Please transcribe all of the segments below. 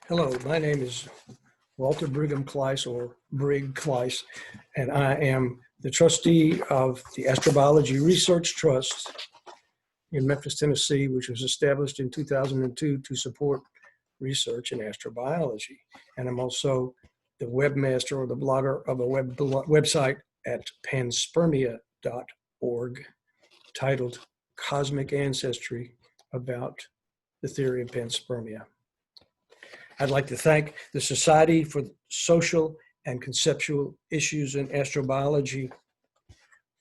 Hello, my name is Walter Brigham Klyce, or Brig Klyce, and I am the trustee of the Astrobiology Research Trust in Memphis, Tennessee, which was established in 2002 to support research in astrobiology. And I'm also the webmaster or the blogger of a website at panspermia.org titled Cosmic Ancestry, about the theory of panspermia. I'd like to thank the Society for Social and Conceptual Issues in Astrobiology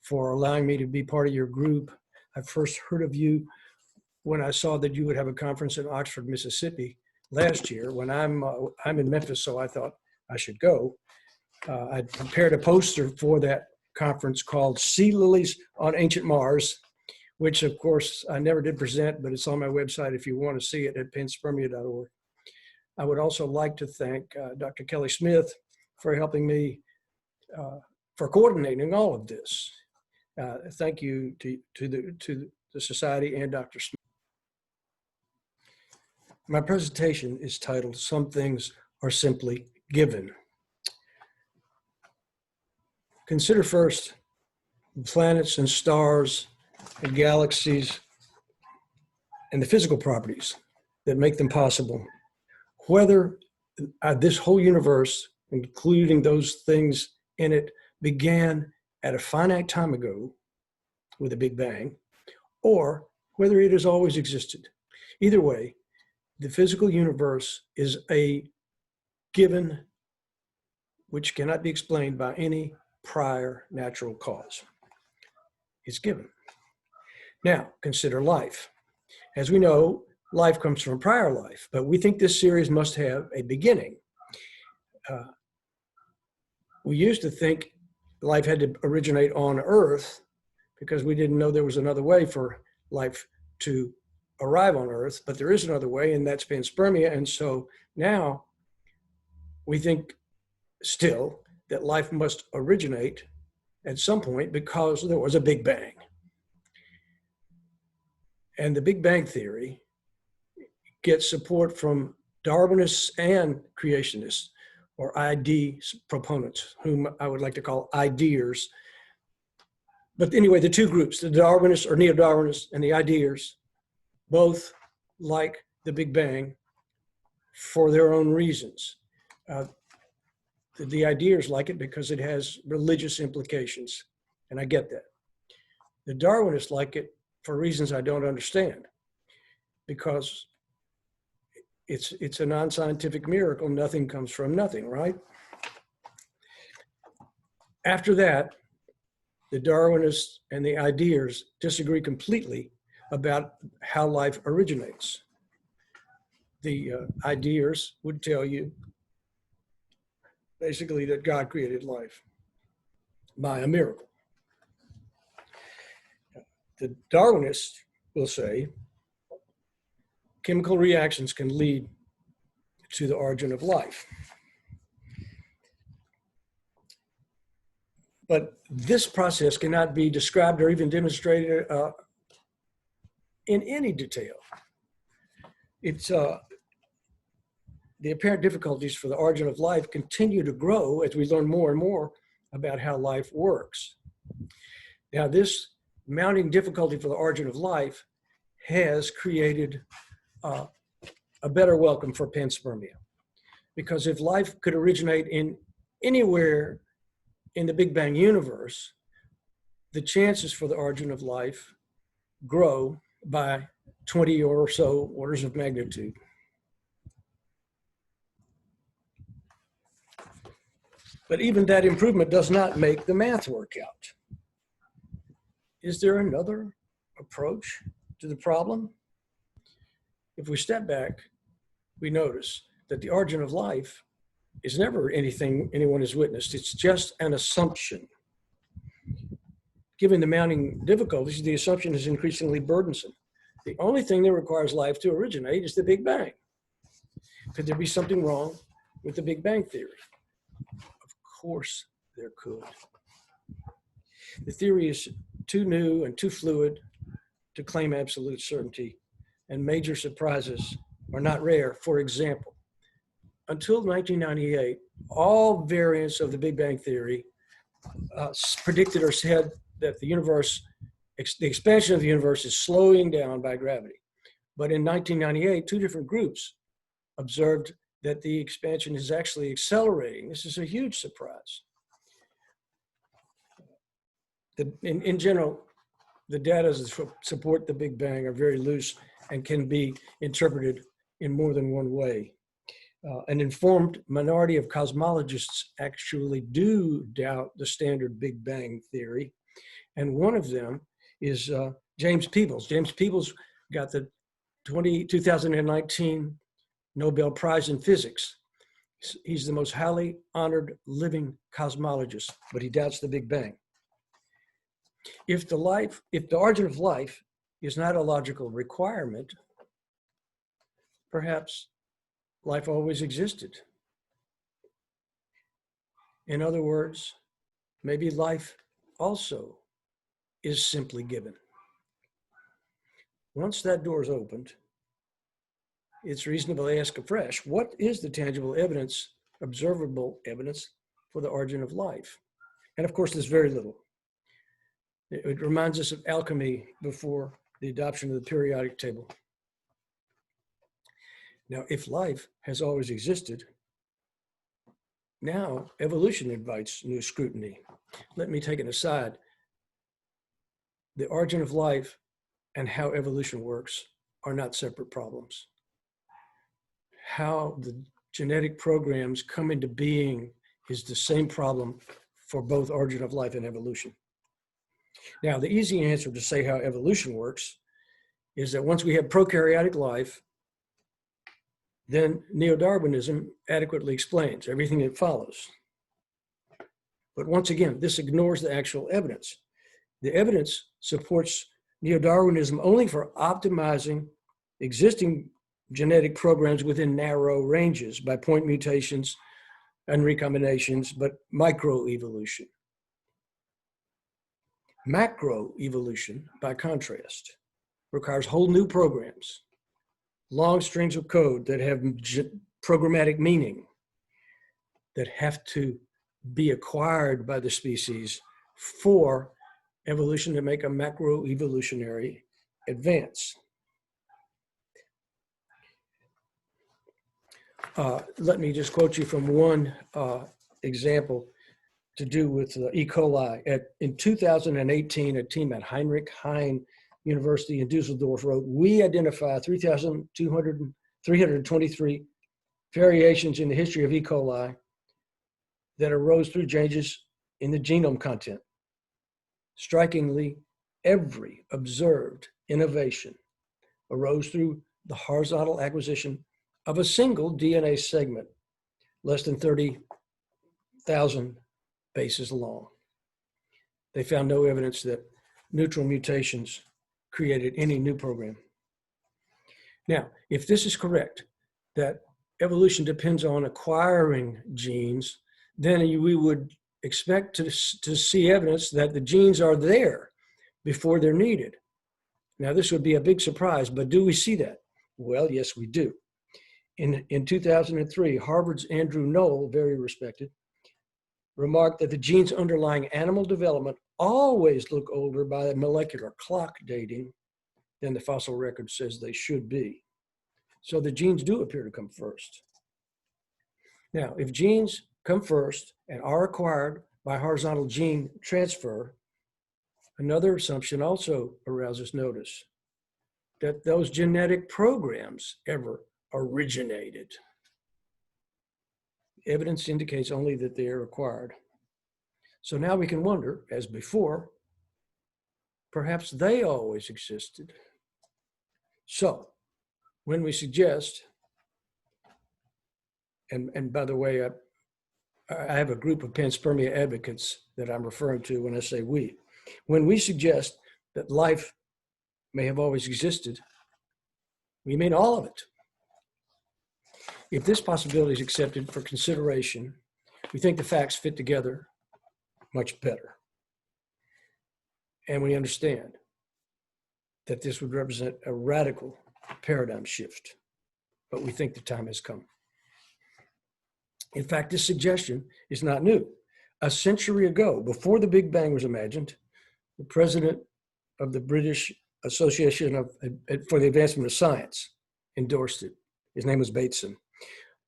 for allowing me to be part of your group. I first heard of you when I saw that you would have a conference in Oxford, Mississippi last year. When I'm in Memphis, so I thought I should go. I prepared a poster for that conference called Sea Lilies on Ancient Mars, which of course I never did present, but it's on my website if you want to see it at panspermia.org. I would also like to thank Dr. Kelly Smith for helping me, for coordinating all of this. Thank you to the Society and Dr. Smith. My presentation is titled, Some Things Are Simply Given. Consider first planets and stars and galaxies and the physical properties that make them possible. Whether this whole universe, including those things in it, began at a finite time ago with a Big Bang, or whether it has always existed. Either way, the physical universe is a given which cannot be explained by any prior natural cause. It's given. Now, consider life. As we know, life comes from prior life, but we think this series must have a beginning. We used to think life had to originate on Earth because we didn't know there was another way for life to arrive on Earth, but there is another way, and that's panspermia. And so now we think still that life must originate at some point because there was a Big Bang. And the Big Bang theory gets support from Darwinists and creationists, or ID proponents, whom I would like to call ideers. But anyway, the two groups, the Darwinists or neo-Darwinists and the ideers, both like the Big Bang for their own reasons. The ideers like it because it has religious implications, and I get that. The Darwinists like it for reasons I don't understand, because it's a non-scientific miracle. Nothing comes from nothing, right? After that, the Darwinists and the ideers disagree completely about how life originates. The ideers would tell you basically that God created life by a miracle. The Darwinists will say chemical reactions can lead to the origin of life. But this process cannot be described or even demonstrated in any detail. It's the apparent difficulties for the origin of life continue to grow as we learn more and more about how life works. Now, this mounting difficulty for the origin of life has created a better welcome for panspermia. Because if life could originate in anywhere in the Big Bang universe, the chances for the origin of life grow by 20 or so orders of magnitude. But even that improvement does not make the math work out. Is there another approach to the problem? If we step back, we notice that the origin of life is never anything anyone has witnessed. It's just an assumption. Given the mounting difficulties, the assumption is increasingly burdensome. The only thing that requires life to originate is the Big Bang. Could there be something wrong with the Big Bang theory? Of course there could. The theory is too new and too fluid to claim absolute certainty, and major surprises are not rare. For example, until 1998, all variants of the Big Bang Theory predicted or said that the expansion of the universe is slowing down by gravity. But in 1998, two different groups observed that the expansion is actually accelerating. This is a huge surprise. In general, the data that support the Big Bang are very loose and can be interpreted in more than one way. An informed minority of cosmologists actually do doubt the standard Big Bang theory. And one of them is James Peebles. James Peebles got the 2019 Nobel Prize in Physics. He's the most highly honored living cosmologist, but he doubts the Big Bang. If the origin of life is not a logical requirement, perhaps life always existed. In other words, maybe life also is simply given. Once that door is opened, it's reasonable to ask afresh, what is the tangible evidence, observable evidence for the origin of life? And of course, there's very little. It reminds us of alchemy before the adoption of the periodic table. Now, if life has always existed, now evolution invites new scrutiny. Let me take an aside. The origin of life and how evolution works are not separate problems. How the genetic programs come into being is the same problem for both origin of life and evolution. Now, the easy answer to say how evolution works is that once we have prokaryotic life, then neo-Darwinism adequately explains everything that follows. But once again, this ignores the actual evidence. The evidence supports neo-Darwinism only for optimizing existing genetic programs within narrow ranges by point mutations and recombinations, but microevolution. Macroevolution, by contrast, requires whole new programs, long strings of code that have programmatic meaning, that have to be acquired by the species for evolution to make a macroevolutionary advance. Let me just quote you from one example to do with E. coli. In 2018, a team at Heinrich Heine University in Dusseldorf wrote, we identify 3,323 variations in the history of E. coli that arose through changes in the genome content. Strikingly, every observed innovation arose through the horizontal acquisition of a single DNA segment, less than 30,000 bases long. They found no evidence that neutral mutations created any new program. Now, if this is correct, that evolution depends on acquiring genes, then we would expect to see evidence that the genes are there before they're needed. Now, this would be a big surprise, but do we see that? Well, yes, we do. In 2003, Harvard's Andrew Knoll, very respected, remarked that the genes underlying animal development always look older by molecular clock dating than the fossil record says they should be. So the genes do appear to come first. Now, if genes come first and are acquired by horizontal gene transfer, another assumption also arouses notice, that those genetic programs ever originated. Evidence indicates only that they are acquired. So now we can wonder, as before, perhaps they always existed. So when we suggest, and by the way, I have a group of panspermia advocates that I'm referring to when I say we. When we suggest that life may have always existed, we mean all of it. If this possibility is accepted for consideration, we think the facts fit together much better. And we understand that this would represent a radical paradigm shift, but we think the time has come. In fact, this suggestion is not new. A century ago, before the Big Bang was imagined, the president of the British Association for the Advancement of Science endorsed it. His name was Bateson.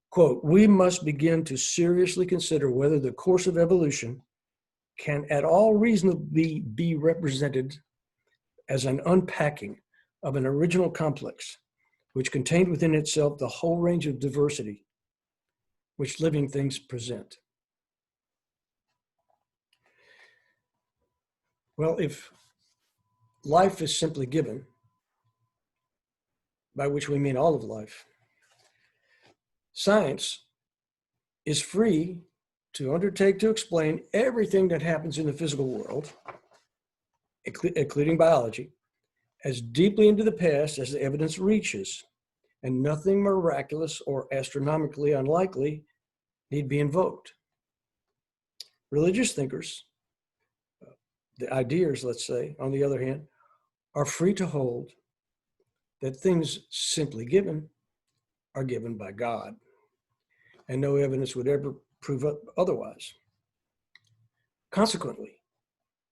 Quote, "We must begin to seriously consider whether the course of evolution can at all reasonably be represented as an unpacking of an original complex, which contained within itself the whole range of diversity which living things present." Well, if life is simply given, by which we mean all of life, science is free to undertake to explain everything that happens in the physical world, including biology, as deeply into the past as the evidence reaches, and nothing miraculous or astronomically unlikely need be invoked. Religious thinkers, the ideas, let's say, on the other hand, are free to hold that things simply given are given by God, and no evidence would ever prove otherwise. Consequently,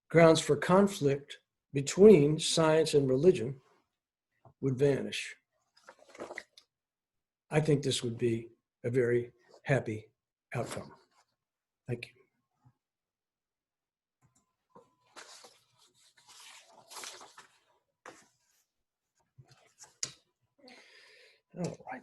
grounds for conflict between science and religion would vanish. I think this would be a very happy outcome. Thank you. All right.